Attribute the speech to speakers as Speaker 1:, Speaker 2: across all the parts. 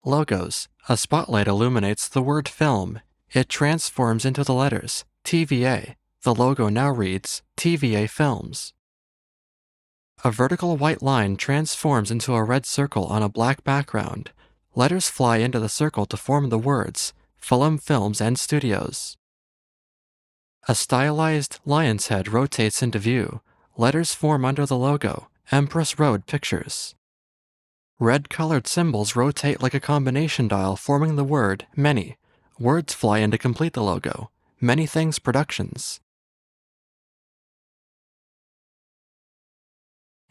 Speaker 1: Logos. A spotlight illuminates the word film. It transforms into the letters TVA. The logo now reads TVA Films. A vertical white line transforms into a red circle on a black background. Letters fly into the circle to form the words Fulham Films and Studios. A stylized lion's head rotates into view. Letters form under the logo Empress Road Pictures. Red-colored symbols rotate like a combination dial, forming the word many. Words fly in to complete the logo Many Things Productions.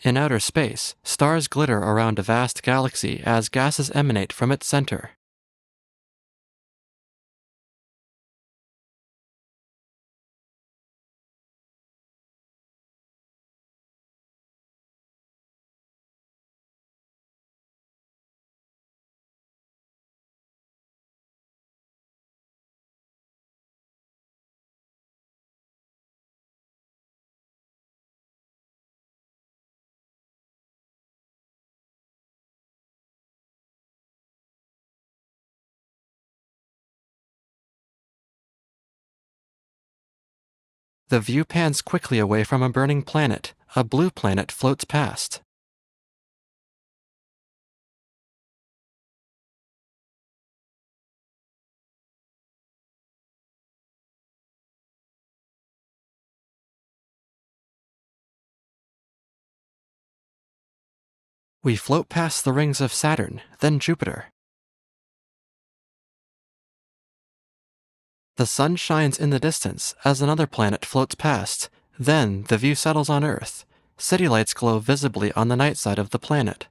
Speaker 1: In outer space, stars glitter around a vast galaxy as gases emanate from its center. The view pans quickly away from a burning planet. A blue planet floats past. We float past the rings of Saturn, then Jupiter. The sun shines in the distance as another planet floats past. Then the view settles on Earth. City lights glow visibly on the night side of the planet.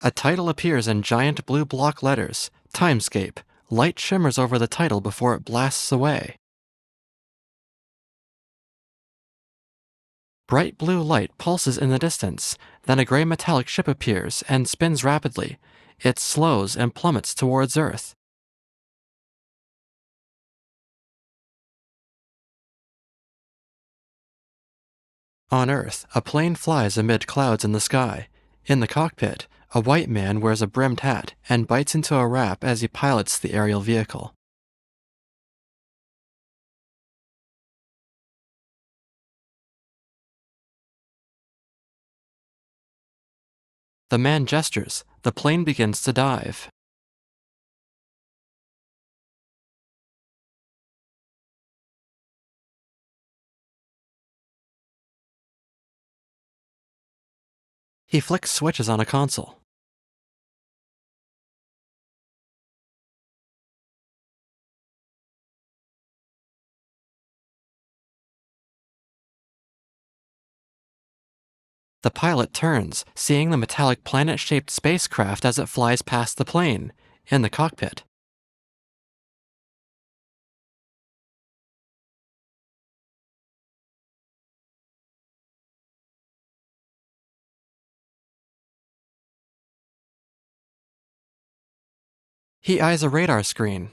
Speaker 1: A title appears in giant blue block letters, Timescape. Light shimmers over the title before it blasts away. Bright blue light pulses in the distance, then a gray metallic ship appears and spins rapidly. It slows and plummets towards Earth. On Earth, a plane flies amid clouds in the sky. In the cockpit, a white man wears a brimmed hat and bites into a wrap as he pilots the aerial vehicle. The man gestures. The plane begins to dive. He flicks switches on a console. The pilot turns, seeing the metallic planet-shaped spacecraft as it flies past the plane. In the cockpit, he eyes a radar screen.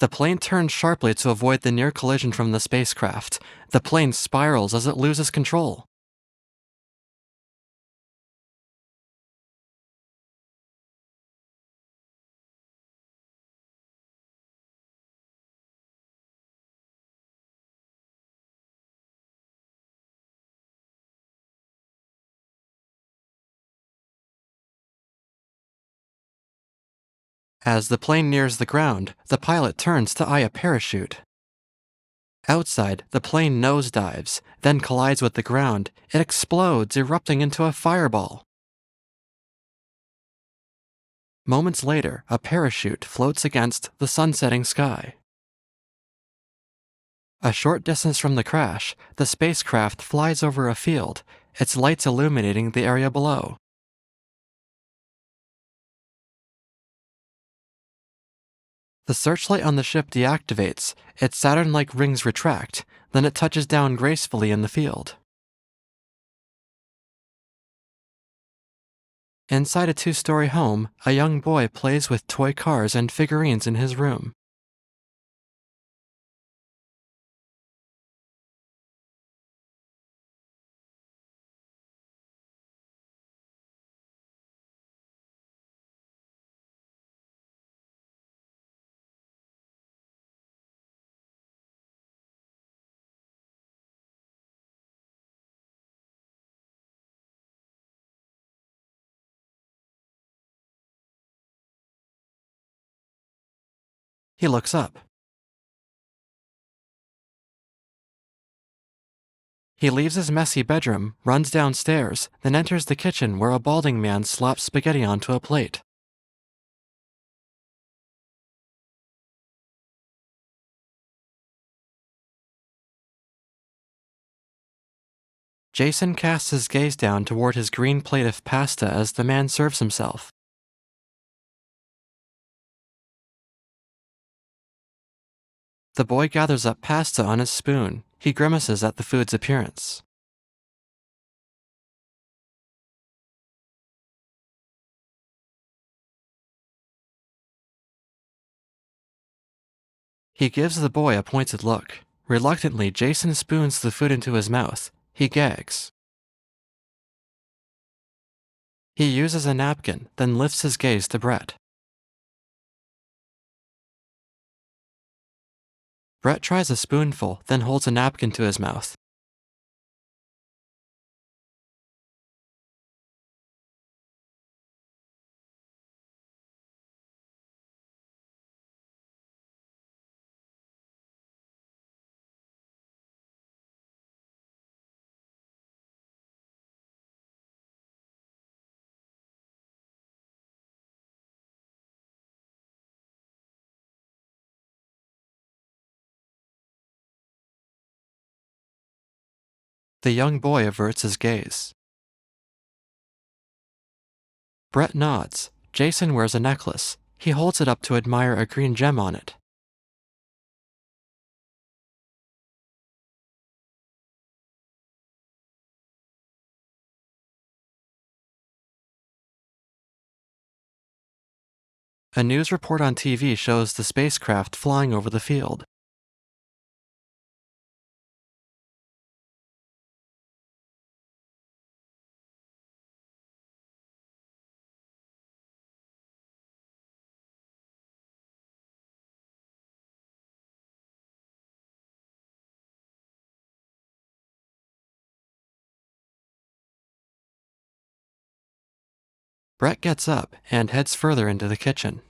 Speaker 1: The plane turns sharply to avoid the near collision from the spacecraft. The plane spirals as it loses control. As the plane nears the ground, the pilot turns to eye a parachute. Outside, the plane nosedives, then collides with the ground. It explodes, erupting into a fireball. Moments later, a parachute floats against the sunsetting sky. A short distance from the crash, the spacecraft flies over a field, its lights illuminating the area below. The searchlight on the ship deactivates, its Saturn-like rings retract, then it touches down gracefully in the field. Inside a two-story home, a young boy plays with toy cars and figurines in his room. He looks up. He leaves his messy bedroom, runs downstairs, then enters the kitchen where a balding man slaps spaghetti onto a plate. Jason casts his gaze down toward his green plate of pasta as the man serves himself. The boy gathers up pasta on his spoon. He grimaces at the food's appearance. He gives the boy a pointed look. Reluctantly, Jason spoons the food into his mouth. He gags. He uses a napkin, then lifts his gaze to Brett. Brett tries a spoonful, then holds a napkin to his mouth. The young boy averts his gaze. Brett nods. Jason wears a necklace. He holds it up to admire a green gem on it. A news report on TV shows the spacecraft flying over the field. Brett gets up and heads further into the kitchen.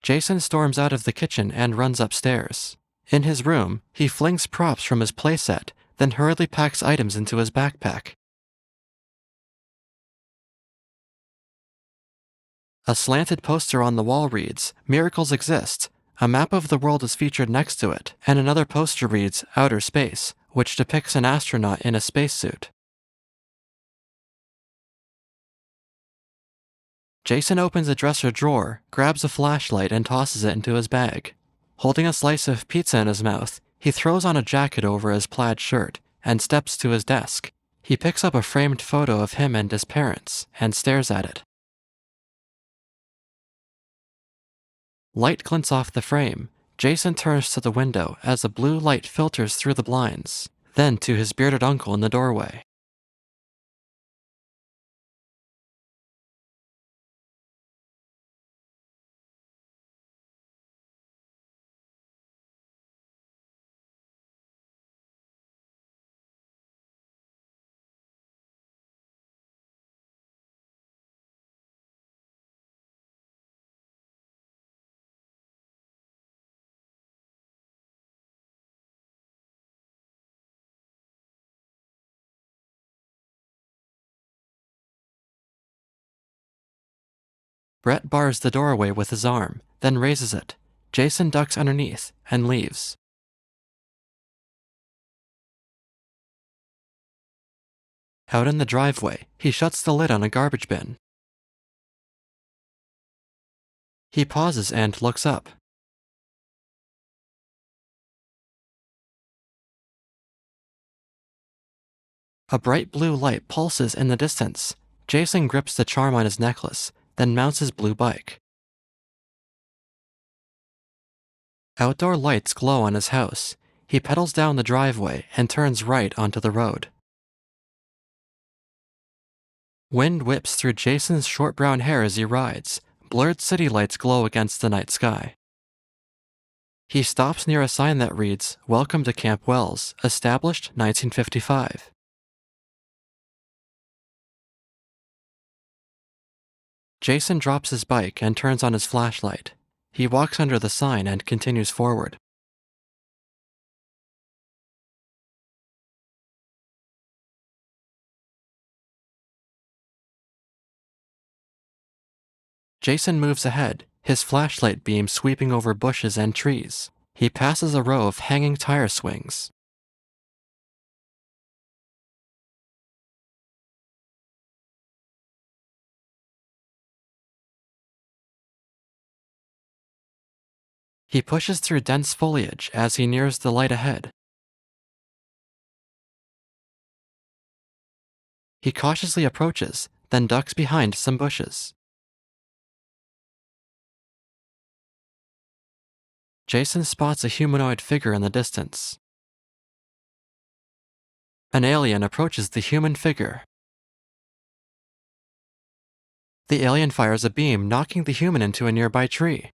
Speaker 1: Jason storms out of the kitchen and runs upstairs. In his room, he flings props from his playset, then hurriedly packs items into his backpack. A slanted poster on the wall reads, "Miracles exist." A map of the world is featured next to it, and another poster reads, "Outer Space," which depicts an astronaut in a spacesuit. Jason opens a dresser drawer, grabs a flashlight, and tosses it into his bag. Holding a slice of pizza in his mouth, he throws on a jacket over his plaid shirt and steps to his desk. He picks up a framed photo of him and his parents and stares at it. Light glints off the frame. Jason turns to the window as a blue light filters through the blinds, then to his bearded uncle in the doorway. Brett bars the doorway with his arm, then raises it. Jason ducks underneath and leaves. Out in the driveway, he shuts the lid on a garbage bin. He pauses and looks up. A bright blue light pulses in the distance. Jason grips the charm on his necklace, then mounts his blue bike. Outdoor lights glow on his house. He pedals down the driveway and turns right onto the road. Wind whips through Jason's short brown hair as he rides. Blurred city lights glow against the night sky. He stops near a sign that reads, "Welcome to Camp Wells, established 1955. Jason drops his bike and turns on his flashlight. He walks under the sign and continues forward. Jason moves ahead, his flashlight beam sweeping over bushes and trees. He passes a row of hanging tire swings. He pushes through dense foliage as he nears the light ahead. He cautiously approaches, then ducks behind some bushes. Jason spots a humanoid figure in the distance. An alien approaches the human figure. The alien fires a beam, knocking the human into a nearby tree.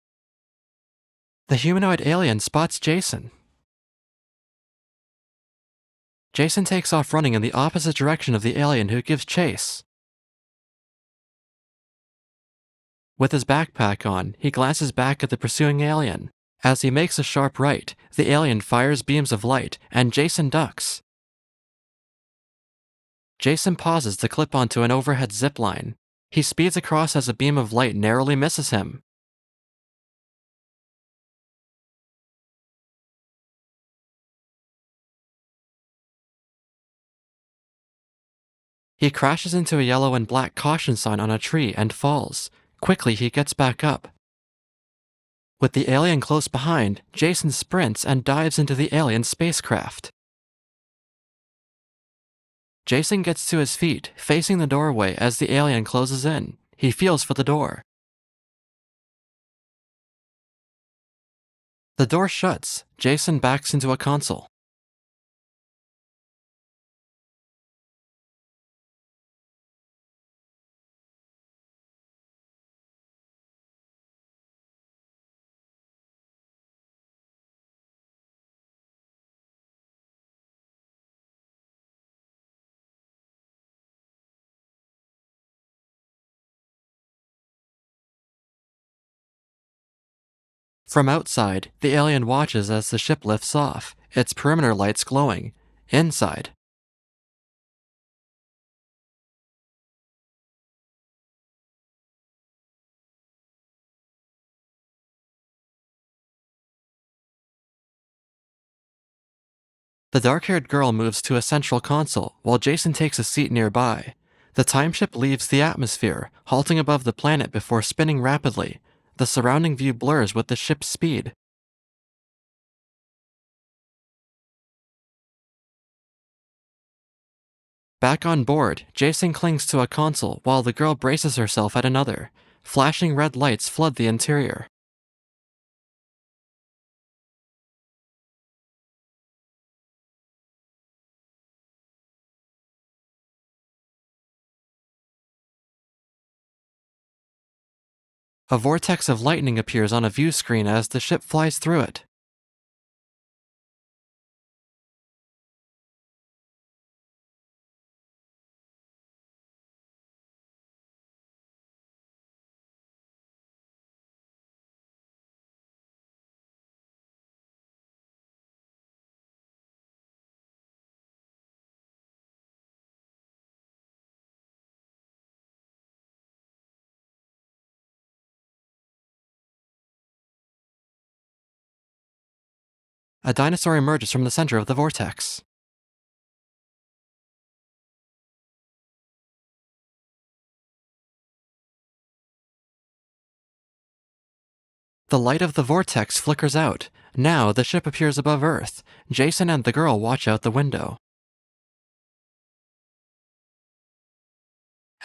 Speaker 1: The humanoid alien spots Jason. Jason takes off running in the opposite direction of the alien, who gives chase. With his backpack on, he glances back at the pursuing alien. As he makes a sharp right, the alien fires beams of light, and Jason ducks. Jason pauses to clip onto an overhead zip line. He speeds across as a beam of light narrowly misses him. He crashes into a yellow and black caution sign on a tree and falls. Quickly, he gets back up. With the alien close behind, Jason sprints and dives into the alien spacecraft. Jason gets to his feet, facing the doorway as the alien closes in. He feels for the door. The door shuts. Jason backs into a console. From outside, the alien watches as the ship lifts off, its perimeter lights glowing. Inside, the dark-haired girl moves to a central console while Jason takes a seat nearby. The timeship leaves the atmosphere, halting above the planet before spinning rapidly. The surrounding view blurs with the ship's speed. Back on board, Jason clings to a console while the girl braces herself at another. Flashing red lights flood the interior. A vortex of lightning appears on a view screen as the ship flies through it. A dinosaur emerges from the center of the vortex. The light of the vortex flickers out. Now the ship appears above Earth. Jason and the girl watch out the window.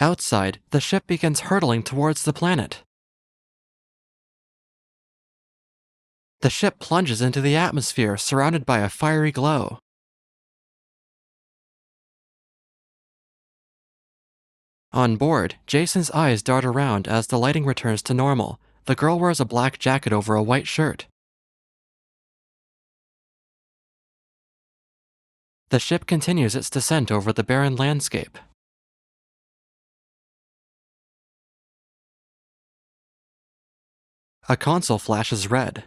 Speaker 1: Outside, the ship begins hurtling towards the planet. The ship plunges into the atmosphere, surrounded by a fiery glow. On board, Jason's eyes dart around as the lighting returns to normal. The girl wears a black jacket over a white shirt. The ship continues its descent over the barren landscape. A console flashes red.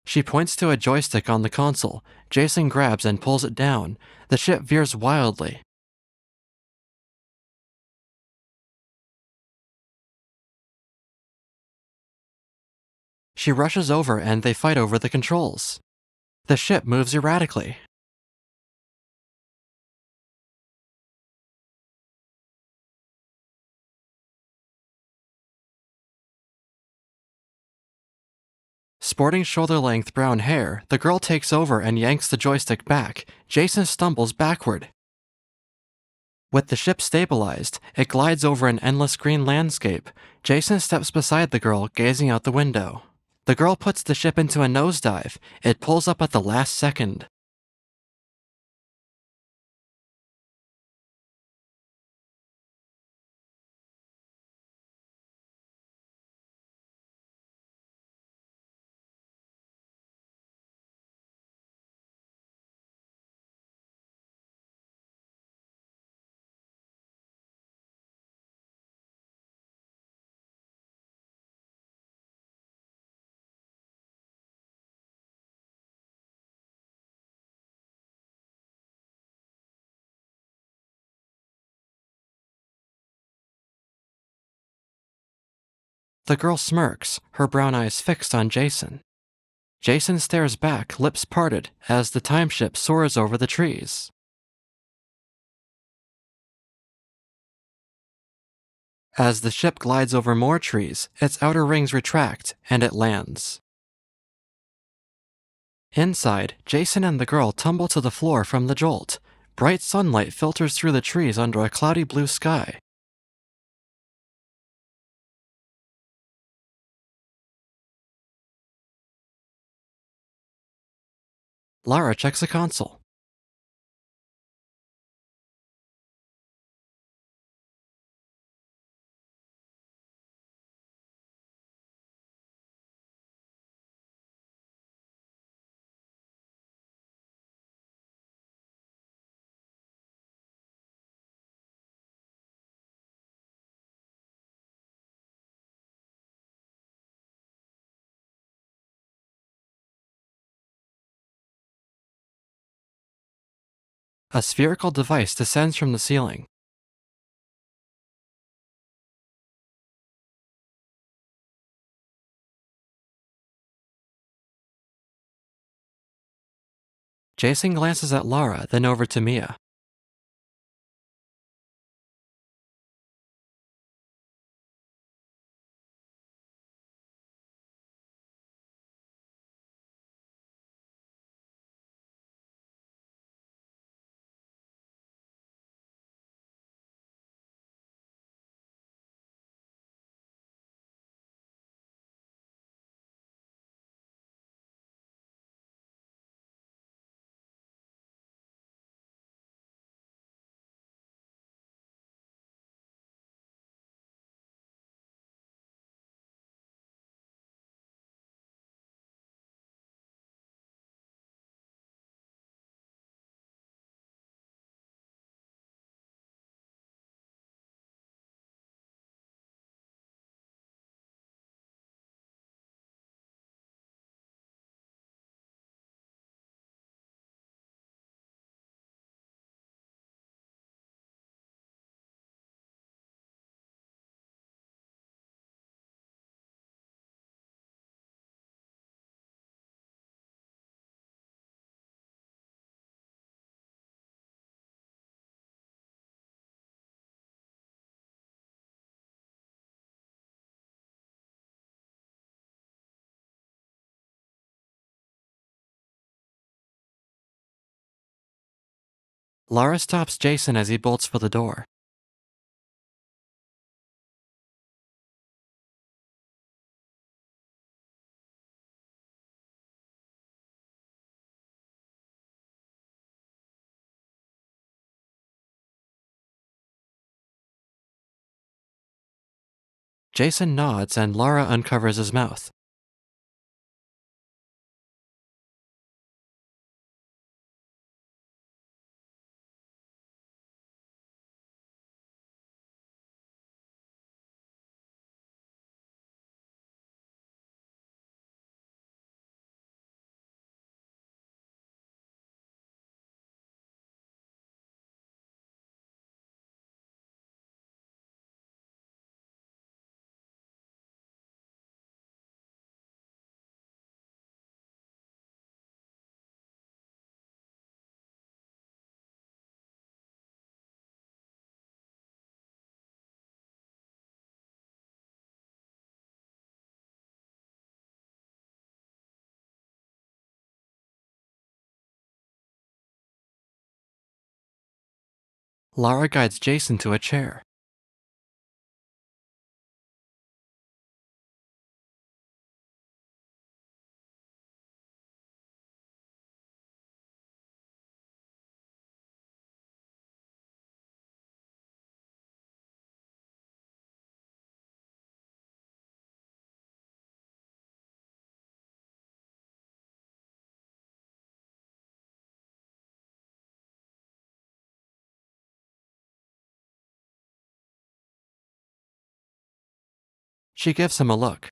Speaker 1: She points to a joystick on the console. Jason grabs and pulls it down. The ship veers wildly. She rushes over and they fight over the controls. The ship moves erratically. Sporting shoulder-length brown hair, the girl takes over and yanks the joystick back. Jason stumbles backward. With the ship stabilized, it glides over an endless green landscape. Jason steps beside the girl, gazing out the window. The girl puts the ship into a nosedive. It pulls up at the last second. The girl smirks, her brown eyes fixed on Jason. Jason stares back, lips parted, as the timeship soars over the trees. As the ship glides over more trees, its outer rings retract, and it lands. Inside, Jason and the girl tumble to the floor from the jolt. Bright sunlight filters through the trees under a cloudy blue sky. Lara checks a console. A spherical device descends from the ceiling. Jason glances at Lara, then over to Mia. Lara stops Jason as he bolts for the door. Jason nods and Lara uncovers his mouth. Lara guides Jason to a chair. She gives him a look.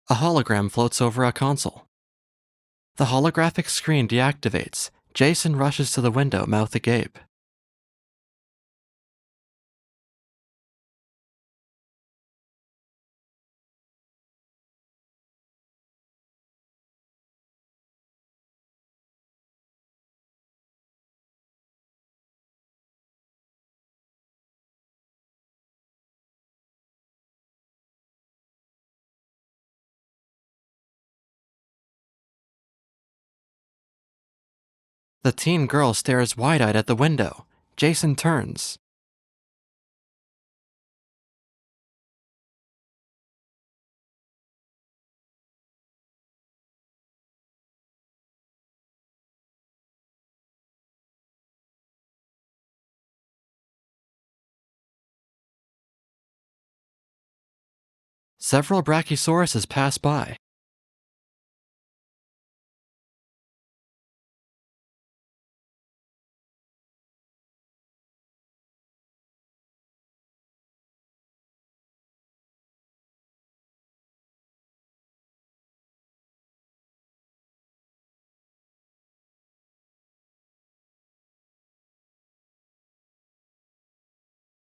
Speaker 1: A hologram floats over a console. The holographic screen deactivates. Jason rushes to the window, mouth agape. The teen girl stares wide-eyed at the window. Jason turns. Several Brachiosauruses pass by.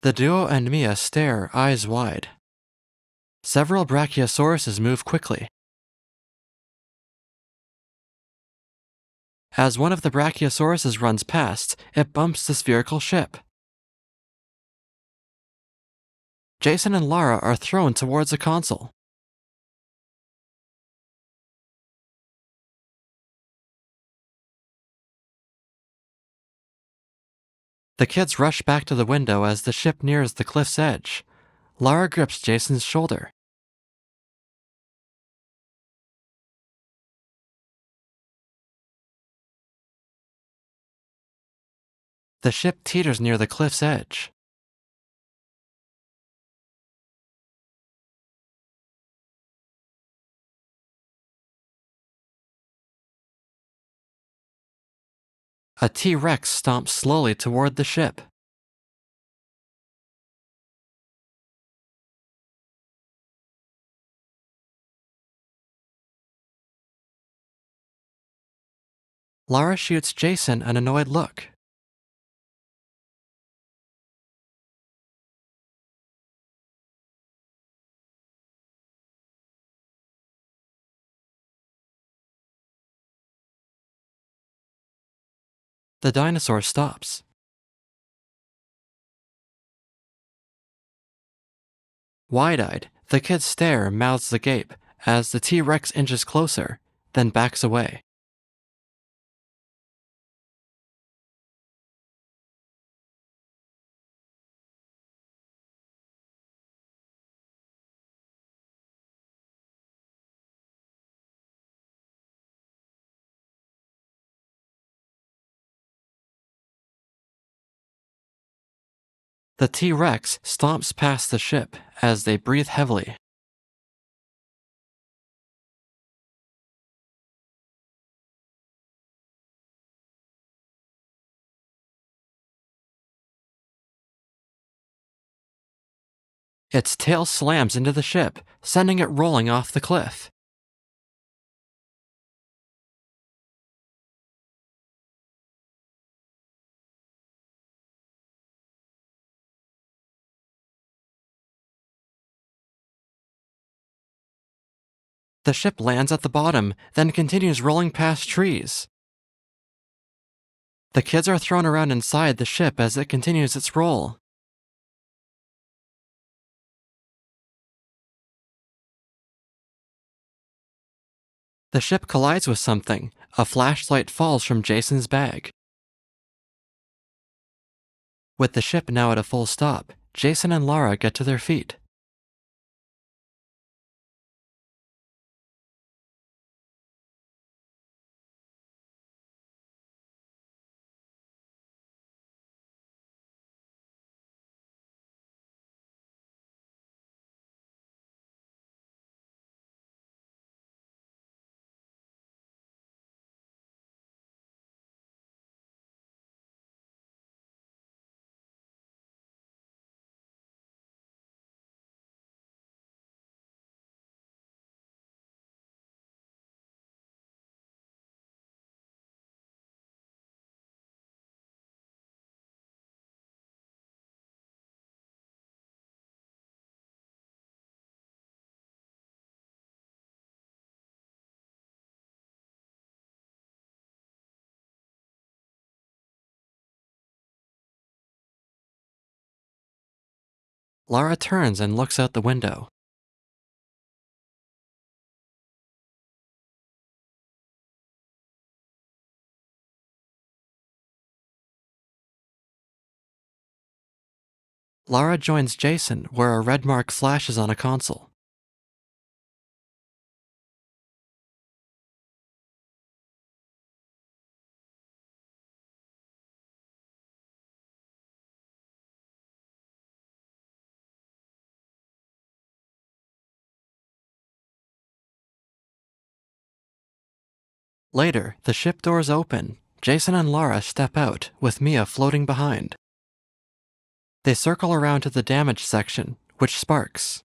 Speaker 1: The duo and Mia stare, eyes wide. Several Brachiosauruses move quickly. As one of the Brachiosauruses runs past, it bumps the spherical ship. Jason and Lara are thrown towards a console. The kids rush back to the window as the ship nears the cliff's edge. Lara grips Jason's shoulder. The ship teeters near the cliff's edge. A T-Rex stomps slowly toward the ship. Lara shoots Jason an annoyed look. The dinosaur stops. Wide-eyed, the kids stare, mouths agape, as the T-Rex inches closer, then backs away. The T-Rex stomps past the ship as they breathe heavily. Its tail slams into the ship, sending it rolling off the cliff. The ship lands at the bottom, then continues rolling past trees. The kids are thrown around inside the ship as it continues its roll. The ship collides with something. A flashlight falls from Jason's bag. With the ship now at a full stop, Jason and Lara get to their feet. Lara turns and looks out the window. Lara joins Jason where a red mark flashes on a console. Later, the ship doors open. Jason and Lara step out, with Mia floating behind. They circle around to the damage section, which sparks.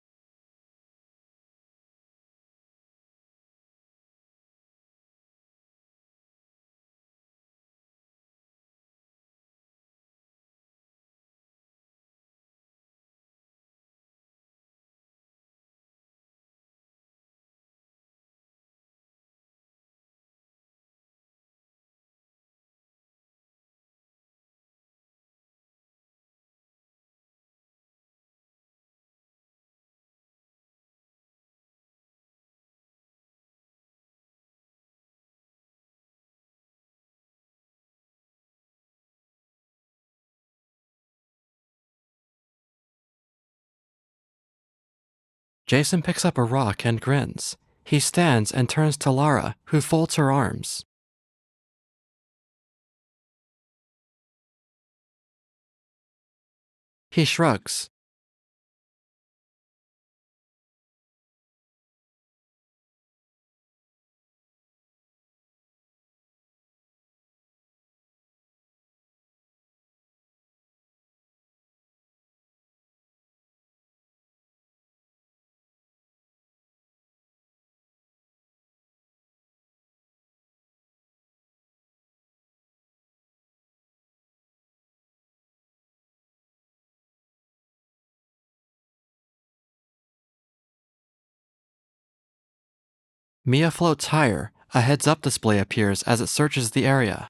Speaker 1: Jason picks up a rock and grins. He stands and turns to Lara, who folds her arms. He shrugs. Mia floats higher. A heads-up display appears as it searches the area.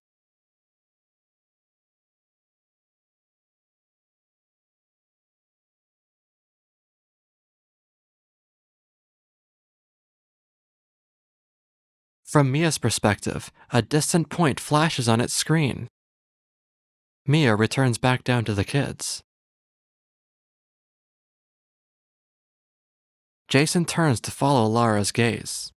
Speaker 1: From Mia's perspective, a distant point flashes on its screen. Mia returns back down to the kids. Jason turns to follow Lara's gaze.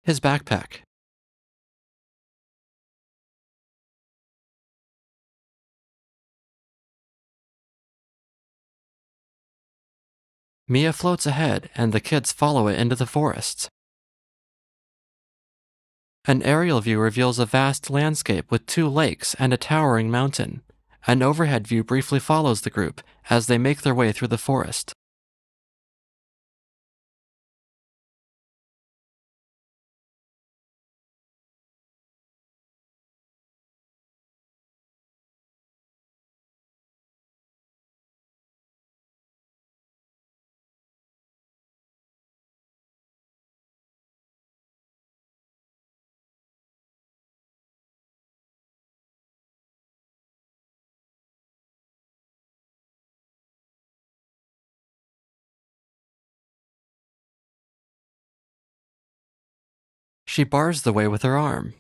Speaker 1: His backpack. Mia floats ahead, and the kids follow it into the forest. An aerial view reveals a vast landscape with 2 lakes and a towering mountain. An overhead view briefly follows the group as they make their way through the forest. She bars the way with her arm.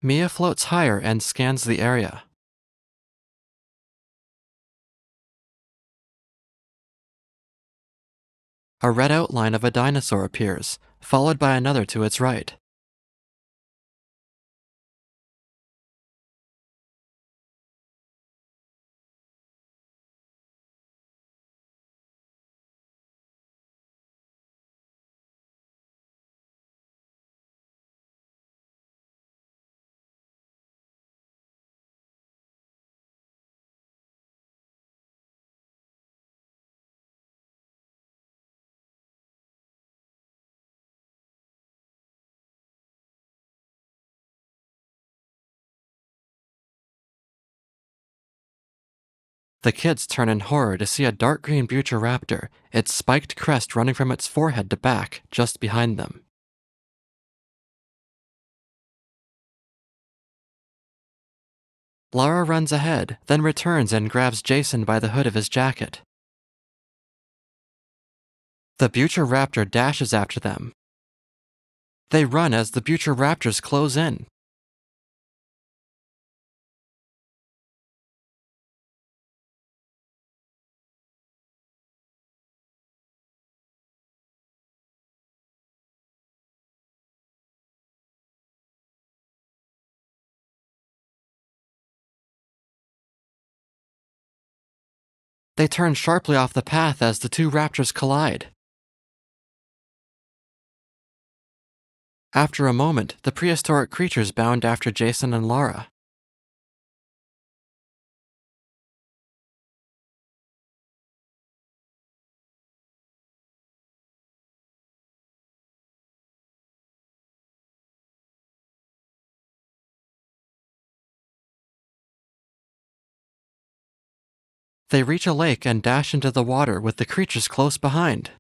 Speaker 1: Mia floats higher and scans the area. A red outline of a dinosaur appears, followed by another to its right. The kids turn in horror to see a dark green bucyraptor, its spiked crest running from its forehead to back, just behind them. Lara runs ahead, then returns and grabs Jason by the hood of his jacket. The bucyraptor dashes after them. They run as the bucyraptors close in. They turn sharply off the path as the 2 raptors collide. After a moment, the prehistoric creatures bound after Jason and Lara. They reach a lake and dash into the water with the creatures close behind.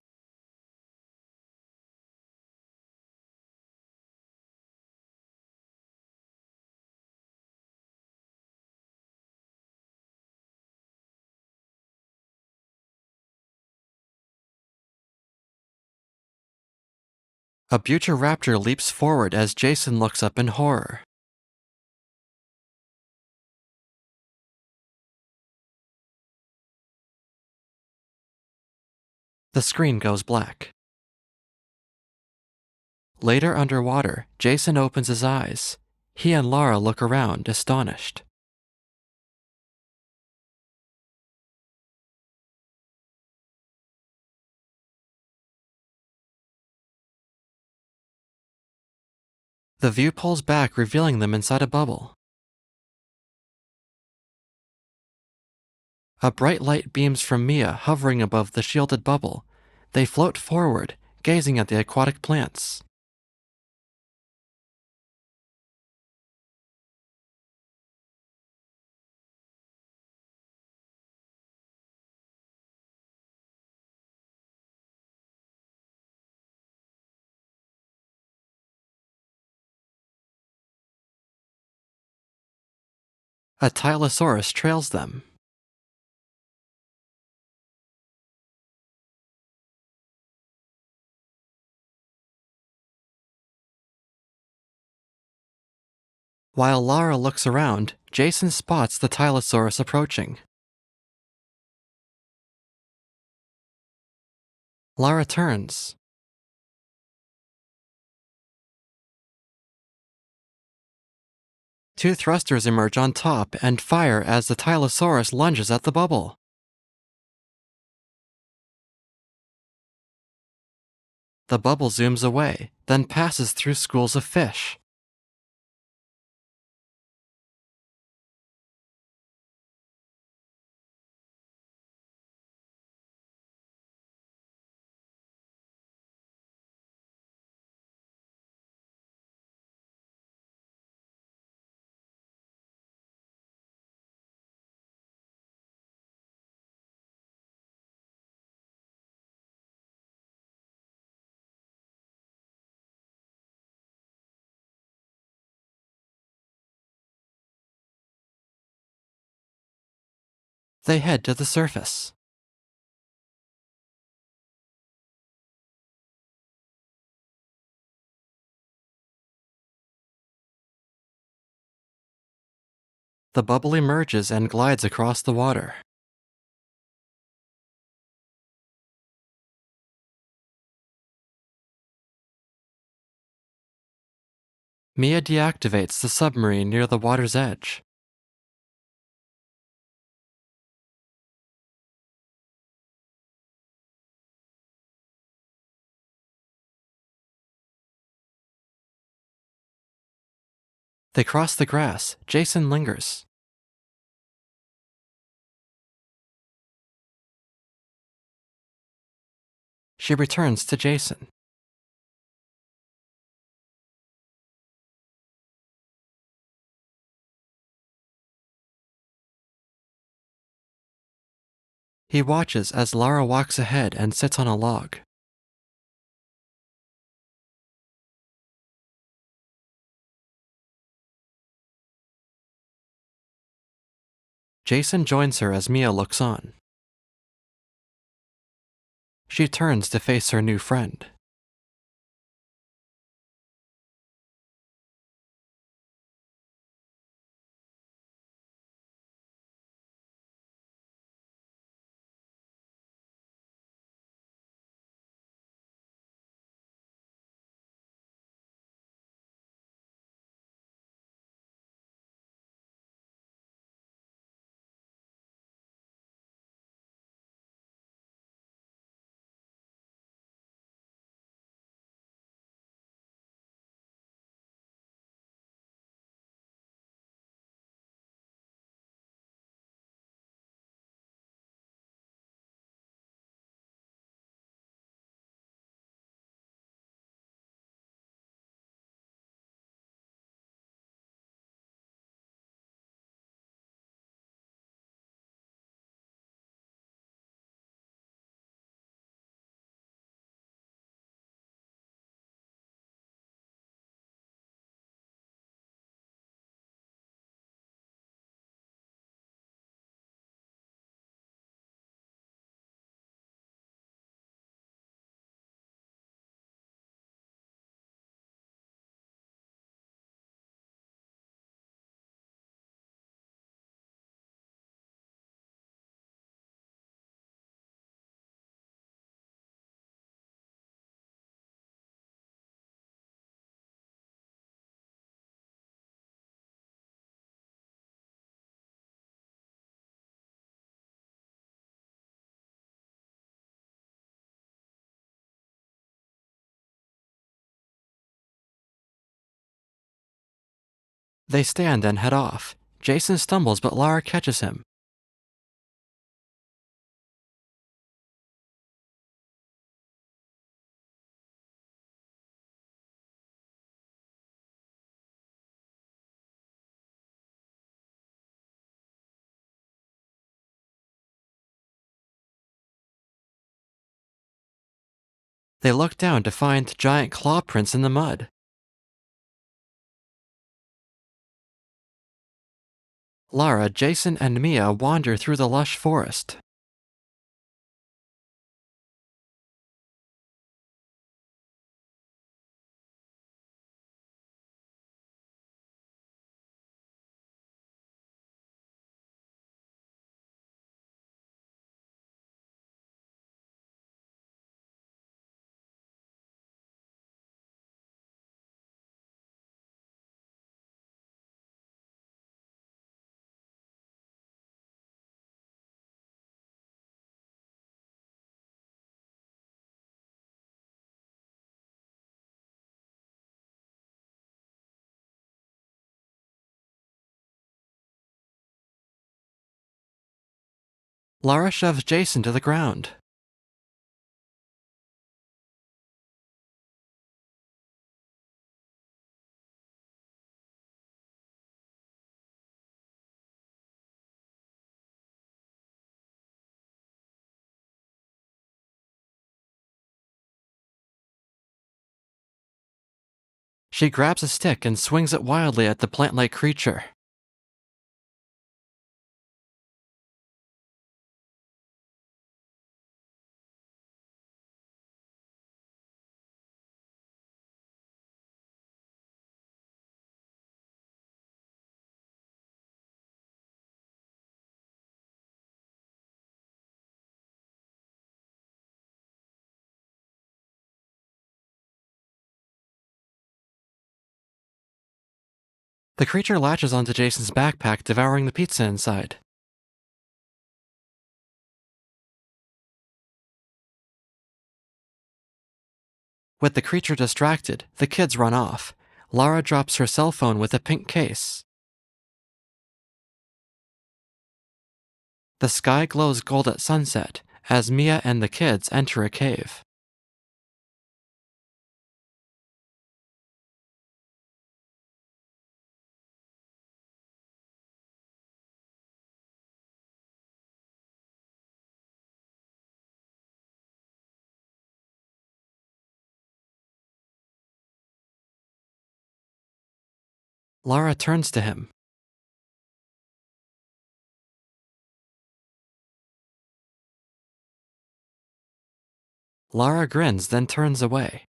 Speaker 1: A bucyraptor leaps forward as Jason looks up in horror. The screen goes black. Later underwater, Jason opens his eyes. He and Lara look around, astonished. The view pulls back, revealing them inside a bubble. A bright light beams from Mia, hovering above the shielded bubble. They float forward, gazing at the aquatic plants. A Tylosaurus trails them. While Lara looks around, Jason spots the Tylosaurus approaching. Lara turns. Two thrusters emerge on top and fire as the Tylosaurus lunges at the bubble. The bubble zooms away, then passes through schools of fish. They head to the surface. The bubble emerges and glides across the water. Mia deactivates the submarine near the water's edge. They cross the grass. Jason lingers. She returns to Jason. He watches as Lara walks ahead and sits on a log. Jason joins her as Mia looks on. She turns to face her new friend. They stand and head off. Jason stumbles, but Lara catches him. They look down to find giant claw prints in the mud. Lara, Jason, and Mia wander through the lush forest. Lara shoves Jason to the ground. She grabs a stick and swings it wildly at the plant-like creature. The creature latches onto Jason's backpack, devouring the pizza inside. With the creature distracted, the kids run off. Lara drops her cell phone with a pink case. The sky glows gold at sunset as Mia and the kids enter a cave. Lara turns to him. Lara grins, then turns away.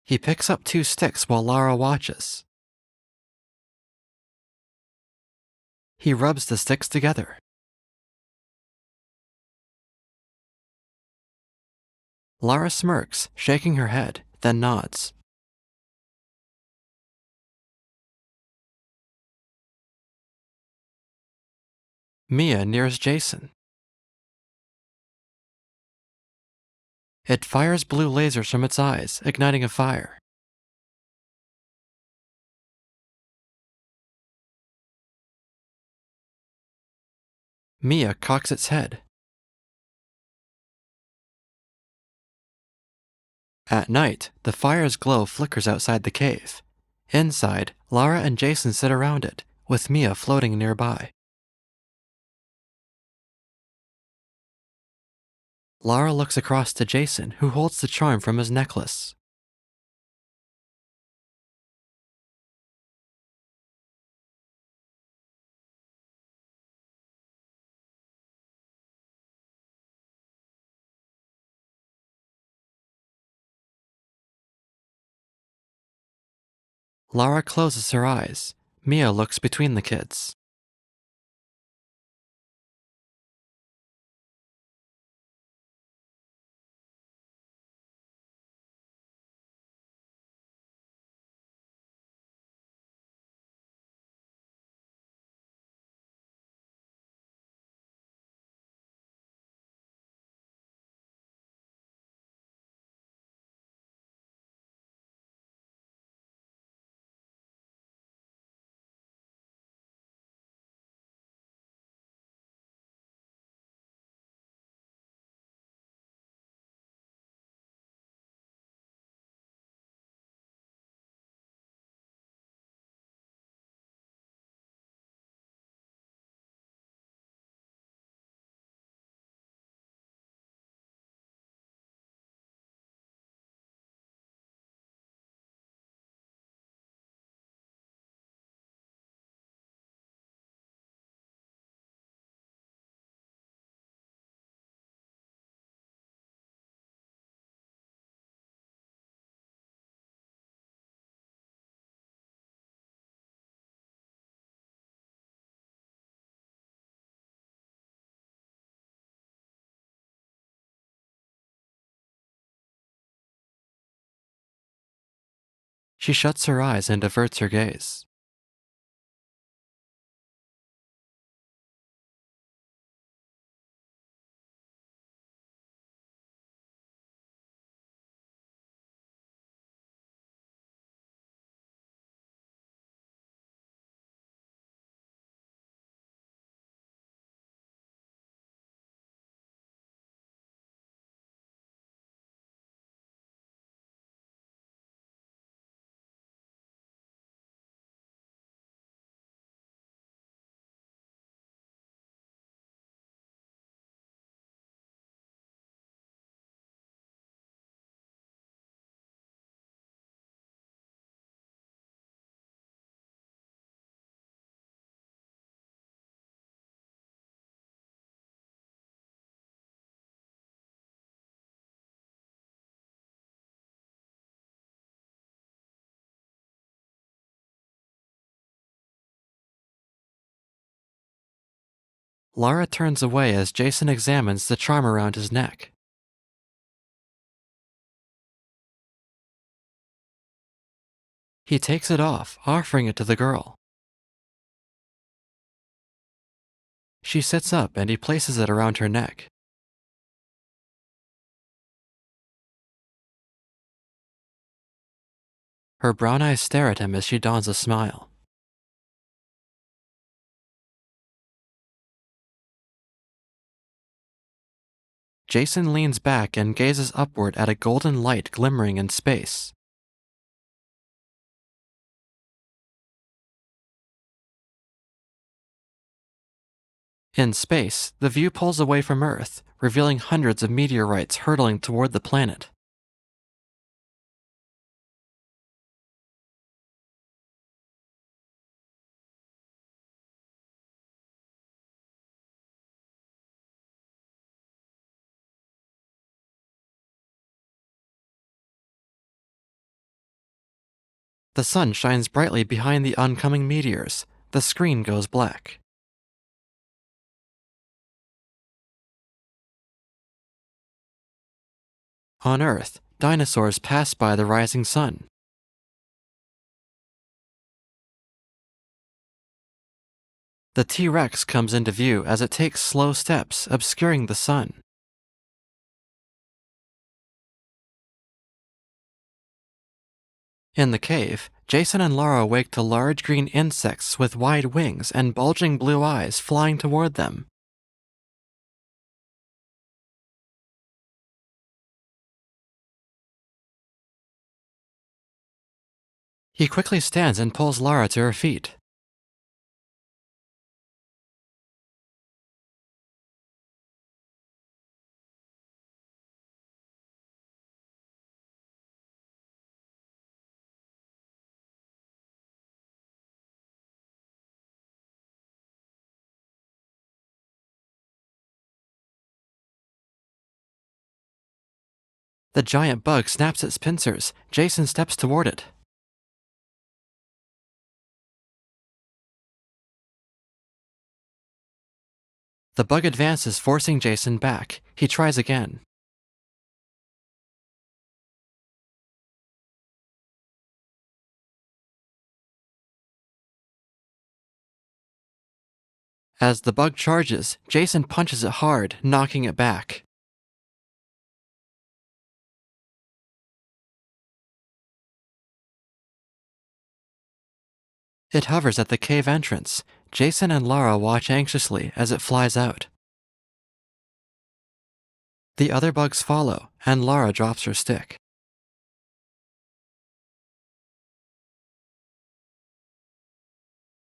Speaker 1: He picks up two sticks while Lara watches. He rubs the sticks together. Lara smirks, shaking her head, then nods. Mia nears Jason. It fires blue lasers from its eyes, igniting a fire. Mia cocks its head. At night, the fire's glow flickers outside the cave. Inside, Lara and Jason sit around it, with Mia floating nearby. Lara looks across to Jason, who holds the charm from his necklace. Lara closes her eyes. Mia looks between the kids. She shuts her eyes and averts her gaze. Lara turns away as Jason examines the charm around his neck. He takes it off, offering it to the girl. She sits up and he places it around her neck. Her brown eyes stare at him as she dons a smile. Jason leans back and gazes upward at a golden light glimmering in space. In space, the view pulls away from Earth, revealing hundreds of meteorites hurtling toward the planet. The sun shines brightly behind the oncoming meteors. The screen goes black. On Earth, dinosaurs pass by the rising sun. The T-Rex comes into view as it takes slow steps, obscuring the sun. In the cave, Jason and Lara wake to large green insects with wide wings and bulging blue eyes flying toward them. He quickly stands and pulls Lara to her feet. The giant bug snaps its pincers. Jason steps toward it. The bug advances, forcing Jason back. He tries again. As the bug charges, Jason punches it hard, knocking it back. It hovers at the cave entrance. Jason and Lara watch anxiously as it flies out. The other bugs follow, and Lara drops her stick.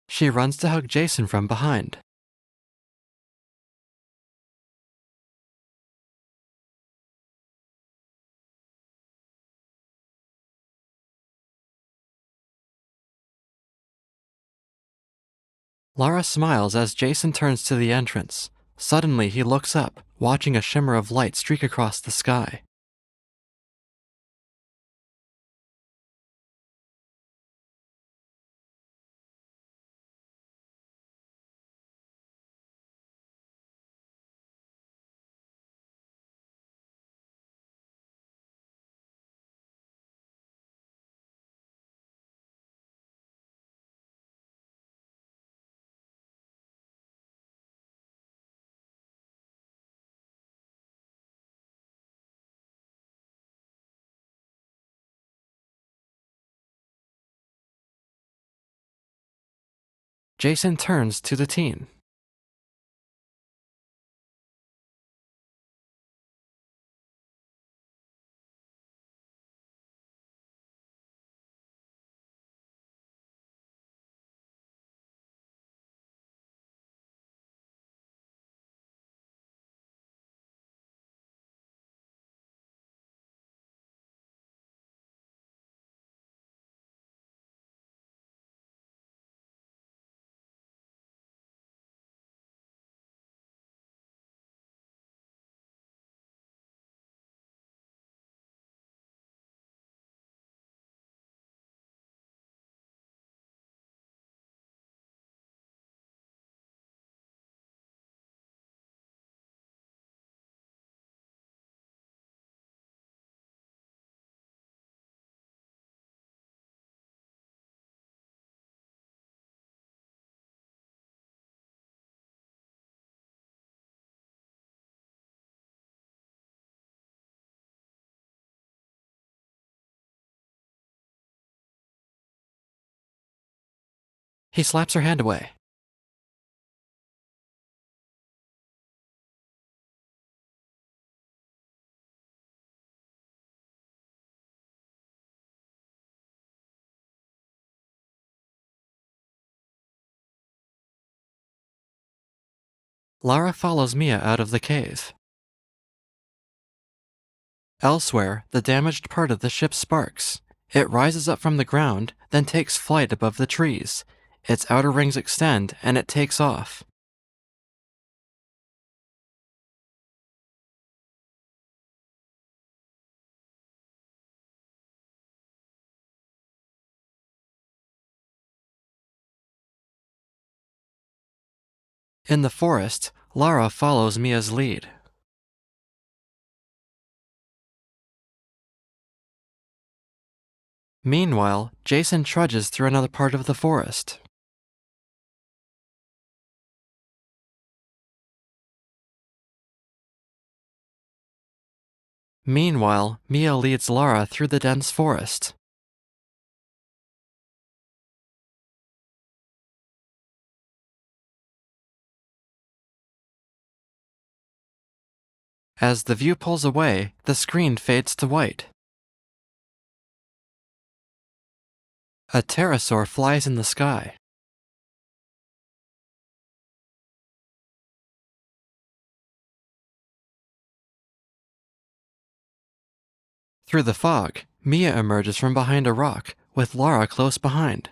Speaker 1: She runs to hug Jason from behind. Lara smiles as Jason turns to the entrance. Suddenly, he looks up, watching a shimmer of light streak across the sky. Jason turns to the teen. He slaps her hand away. Lara follows Mia out of the cave. Elsewhere, the damaged part of the ship sparks. It rises up from the ground, then takes flight above the trees. Its outer rings extend, and it takes off. In the forest, Lara follows Mia's lead. Meanwhile, Jason trudges through another part of the forest. Meanwhile, Mia leads Lara through the dense forest. As the view pulls away, the screen fades to white. A pterosaur flies in the sky. Through the fog, Mia emerges from behind a rock, with Lara close behind.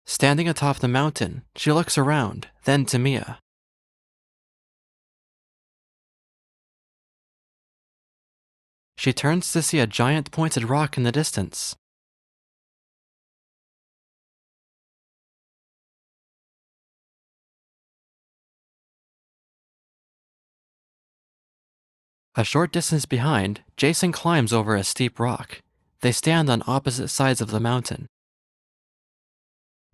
Speaker 1: Standing atop the mountain, she looks around, then to Mia. She turns to see a giant pointed rock in the distance. A short distance behind, Jason climbs over a steep rock. They stand on opposite sides of the mountain.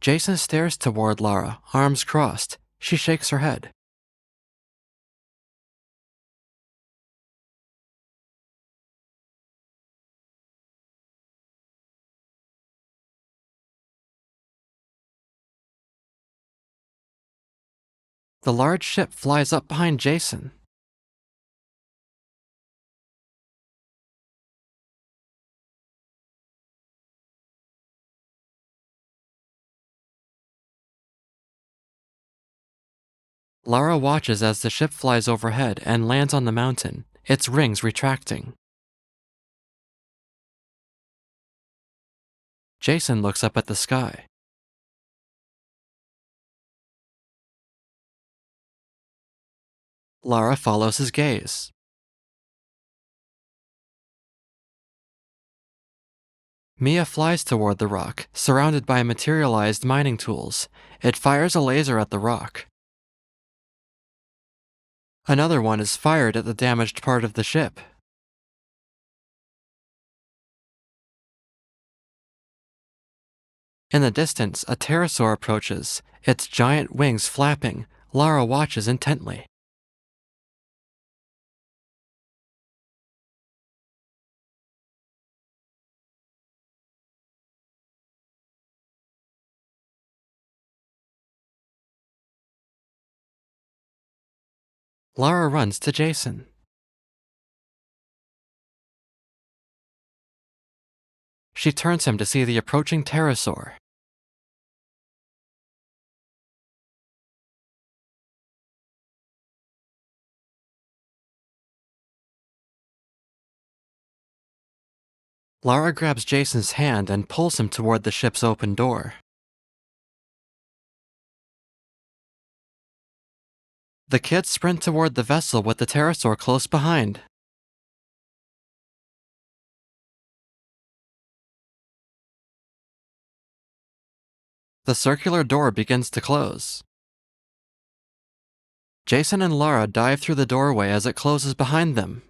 Speaker 1: Jason stares toward Lara, arms crossed. She shakes her head. The large ship flies up behind Jason. Lara watches as the ship flies overhead and lands on the mountain, its rings retracting. Jason looks up at the sky. Lara follows his gaze. Mia flies toward the rock, surrounded by materialized mining tools. It fires a laser at the rock. Another one is fired at the damaged part of the ship. In the distance, a pterosaur approaches, its giant wings flapping. Lara watches intently. Lara runs to Jason. She turns him to see the approaching pterosaur. Lara grabs Jason's hand and pulls him toward the ship's open door. The kids sprint toward the vessel with the pterosaur close behind. The circular door begins to close. Jason and Lara dive through the doorway as it closes behind them.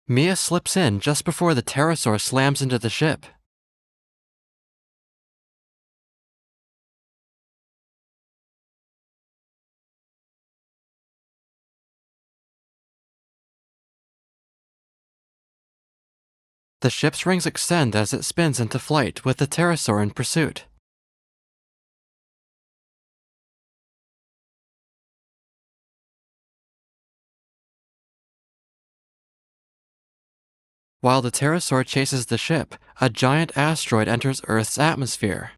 Speaker 1: Mia slips in just before the pterosaur slams into the ship. The ship's rings extend as it spins into flight with the pterosaur in pursuit. While the pterosaur chases the ship, a giant asteroid enters Earth's atmosphere.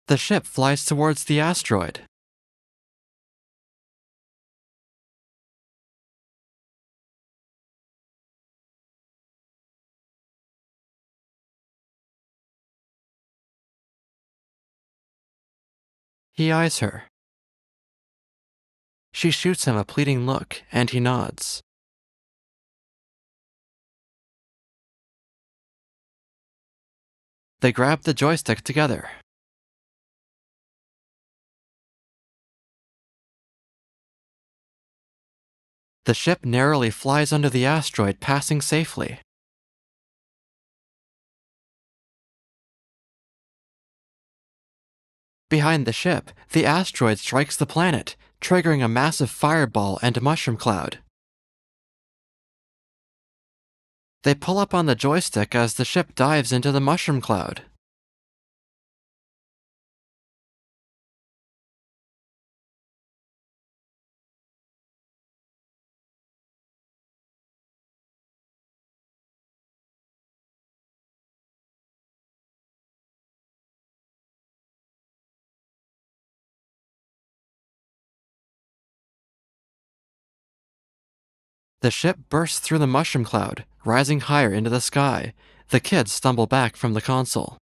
Speaker 1: The ship flies towards the asteroid. He eyes her. She shoots him a pleading look, and he nods. They grab the joystick together. The ship narrowly flies under the asteroid, passing safely. Behind the ship, the asteroid strikes the planet, triggering a massive fireball and mushroom cloud. They pull up on the joystick as the ship dives into the mushroom cloud. The ship bursts through the mushroom cloud, rising higher into the sky. The kids stumble back from the console.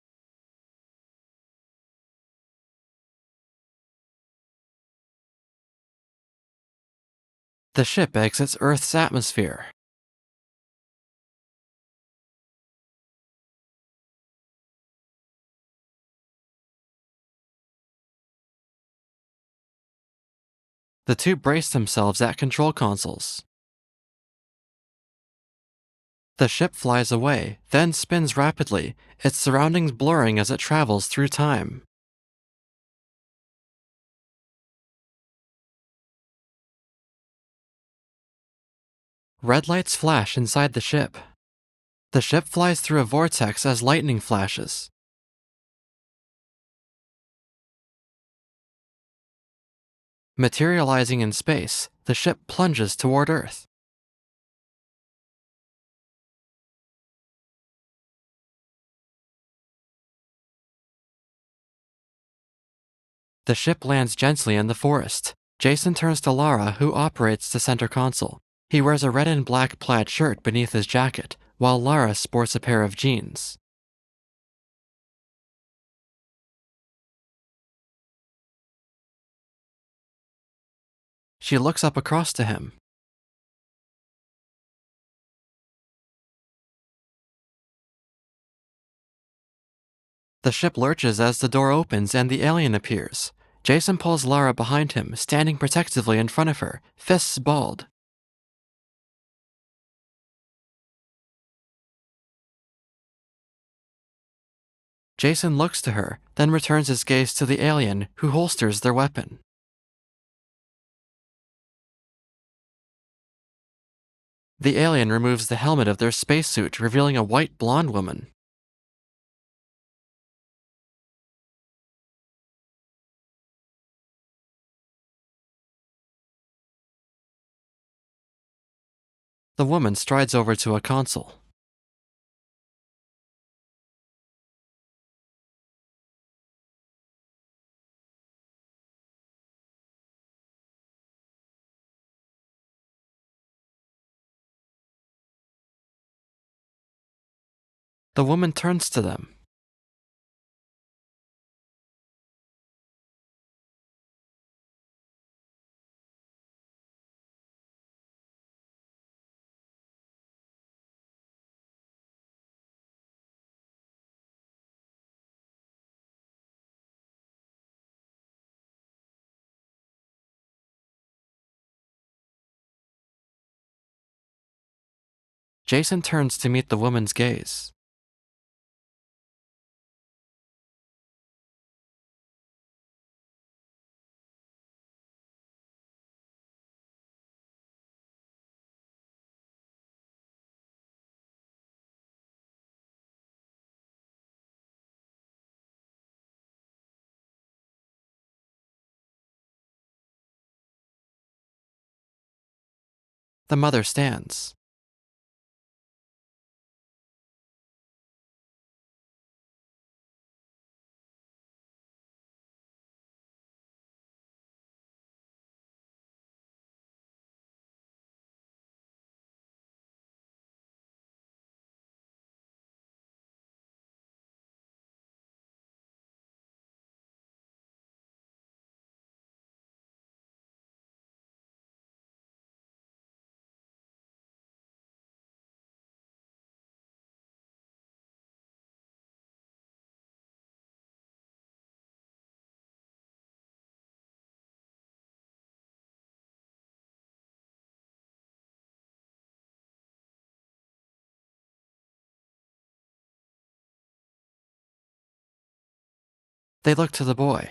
Speaker 1: The ship exits Earth's atmosphere. The two brace themselves at control consoles. The ship flies away, then spins rapidly, its surroundings blurring as it travels through time. Red lights flash inside the ship. The ship flies through a vortex as lightning flashes. Materializing in space, the ship plunges toward Earth. The ship lands gently in the forest. Jason turns to Lara, who operates the center console. He wears a red and black plaid shirt beneath his jacket, while Lara sports a pair of jeans. She looks up across to him. The ship lurches as the door opens and the alien appears. Jason pulls Lara behind him, standing protectively in front of her, fists balled. Jason looks to her, then returns his gaze to the alien, who holsters their weapon. The alien removes the helmet of their spacesuit, revealing a white blonde woman. The woman strides over to a console. The woman turns to them. Jason turns to meet the woman's gaze. The mother stands. They look to the boy.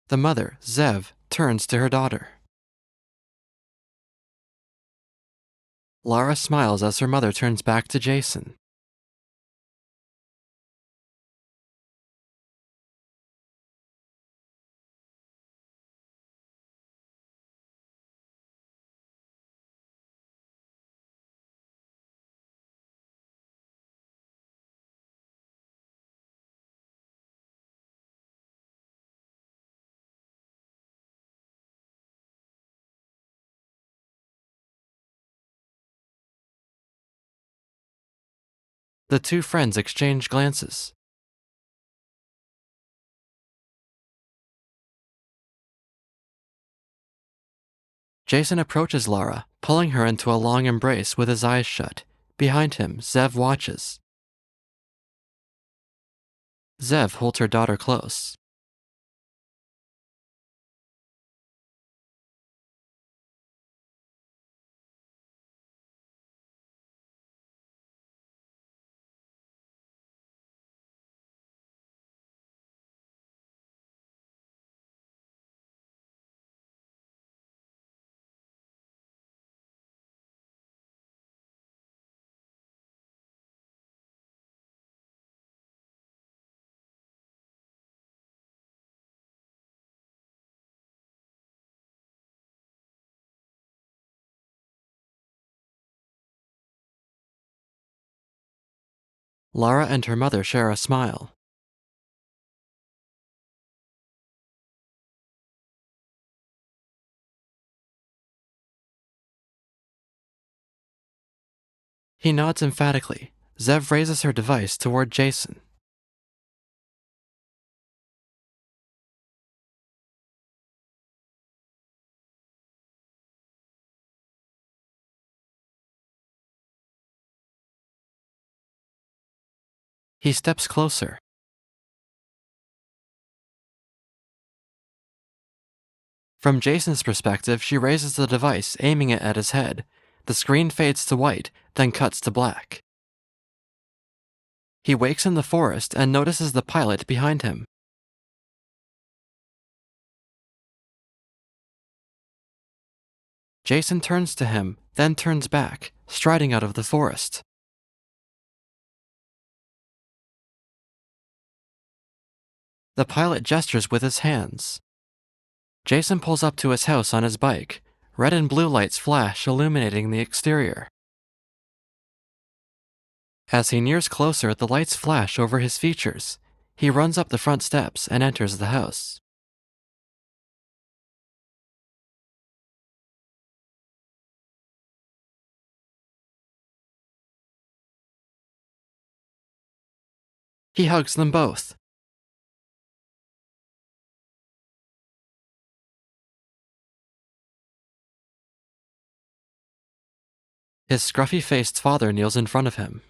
Speaker 1: The mother, Zev, turns to her daughter. Lara smiles as her mother turns back to Jason. The two friends exchange glances. Jason approaches Lara, pulling her into a long embrace with his eyes shut. Behind him, Zev watches. Zev holds her daughter close. Lara and her mother share a smile. He nods emphatically. Zev raises her device toward Jason. He steps closer. From Jason's perspective, she raises the device, aiming it at his head. The screen fades to white, then cuts to black. He wakes in the forest and notices the pilot behind him. Jason turns to him, then turns back, striding out of the forest. The pilot gestures with his hands. Jason pulls up to his house on his bike. Red and blue lights flash, illuminating the exterior. As he nears closer, the lights flash over his features. He runs up the front steps and enters the house. He hugs them both. His scruffy-faced father kneels in front of him.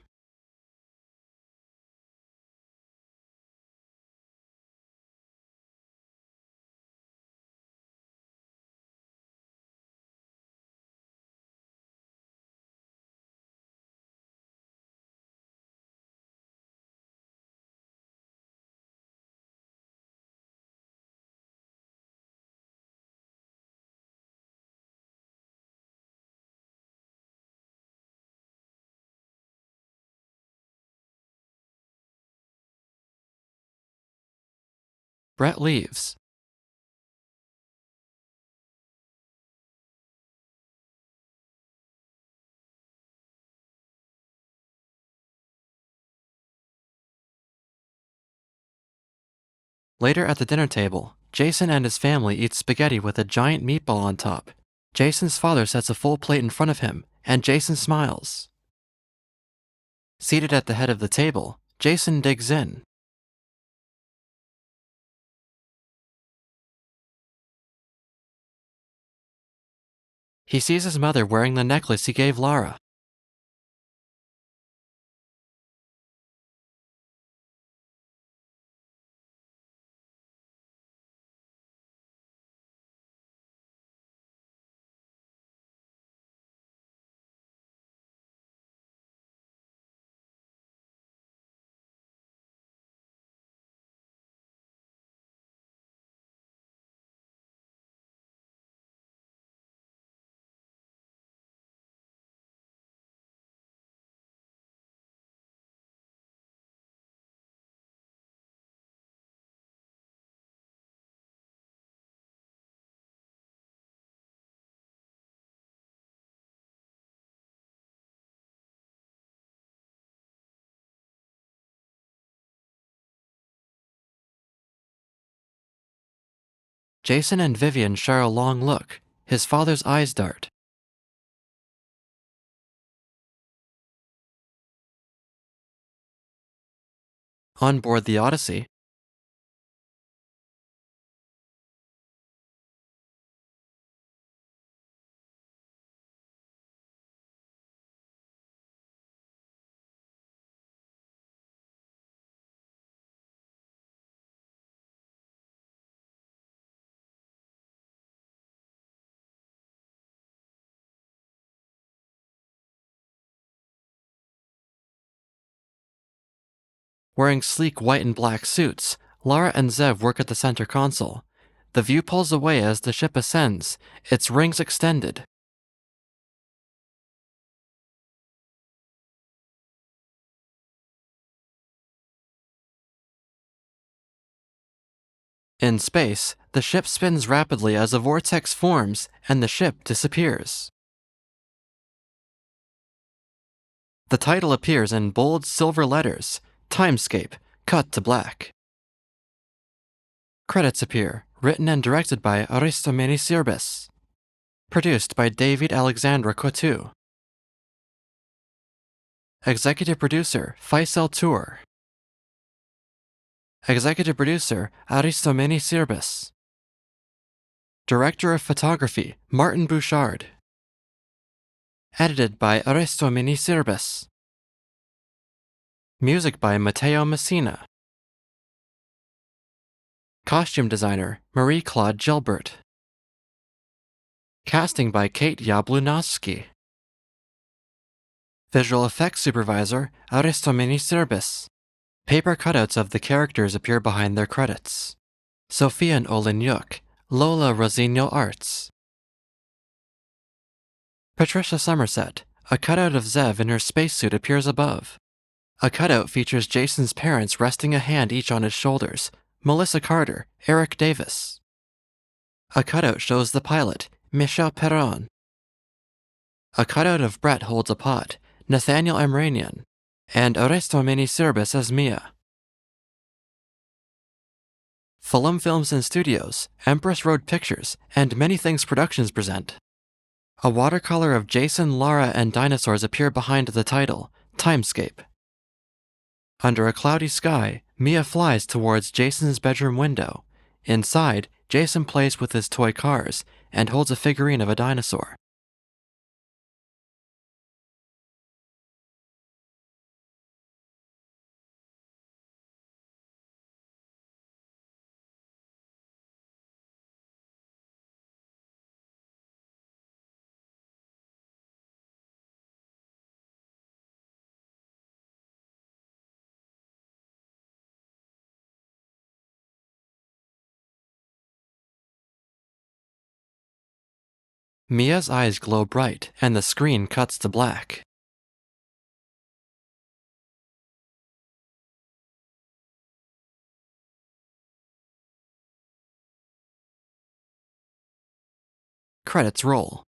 Speaker 1: Brett leaves. Later at the dinner table, Jason and his family eat spaghetti with a giant meatball on top. Jason's father sets a full plate in front of him, and Jason smiles. Seated at the head of the table, Jason digs in. He sees his mother wearing the necklace he gave Lara. Jason and Vivian share a long look. His father's eyes dart. On board the Odyssey, wearing sleek white and black suits, Lara and Zev work at the center console. The view pulls away as the ship ascends, its rings extended. In space, the ship spins rapidly as a vortex forms and the ship disappears. The title appears in bold silver letters, Timescape, cut to black. Credits appear, written and directed by Aristomeni Sirbis. Produced by David Alexandra Coutu. Executive producer, Faisal Tour. Executive producer, Aristomeni Sirbis. Director of photography, Martin Bouchard. Edited by Aristomeni Sirbis. Music by Matteo Messina. Costume designer Marie-Claude Gilbert. Casting by Kate Jablonowski. Visual effects supervisor Aristomeni Sirbis. Paper cutouts of the characters appear behind their credits. Sophia Olenyuk, Lola Rosinho Arts. Patricia Somerset, a cutout of Zev in her spacesuit appears above. A cutout features Jason's parents resting a hand each on his shoulders, Melissa Carter, Eric Davis. A cutout shows the pilot, Michel Perron. A cutout of Brett holds a pot, Nathaniel Emranian, and Aristomeni Sirbis as Mia. Fulham Films and Studios, Empress Road Pictures, and Many Things Productions present. A watercolor of Jason, Lara, and dinosaurs appear behind the title, Timescape. Under a cloudy sky, Mia flies towards Jason's bedroom window. Inside, Jason plays with his toy cars and holds a figurine of a dinosaur. Mia's eyes glow bright, and the screen cuts to black. Credits roll.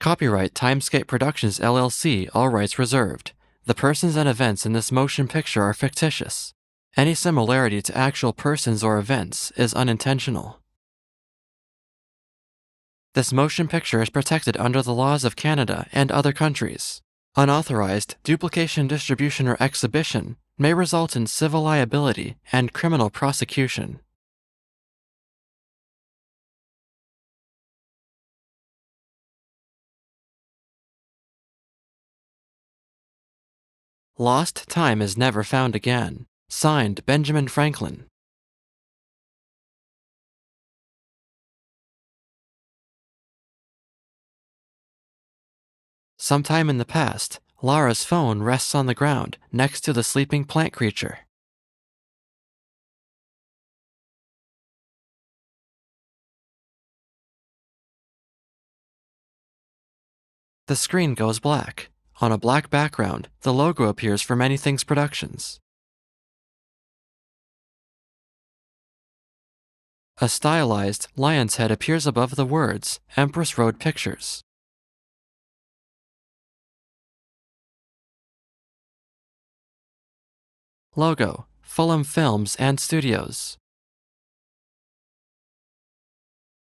Speaker 1: Copyright Timescape Productions LLC, all rights reserved. The persons and events in this motion picture are fictitious. Any similarity to actual persons or events is unintentional. This motion picture is protected under the laws of Canada and other countries. Unauthorized duplication, distribution, or exhibition may result in civil liability and criminal prosecution. Lost Time is Never Found Again. Signed, Benjamin Franklin. Sometime in the past, Lara's phone rests on the ground next to the sleeping plant creature. The screen goes black. On a black background, the logo appears for Many Things Productions. A stylized lion's head appears above the words Empress Road Pictures. Logo: Fulham Films and Studios.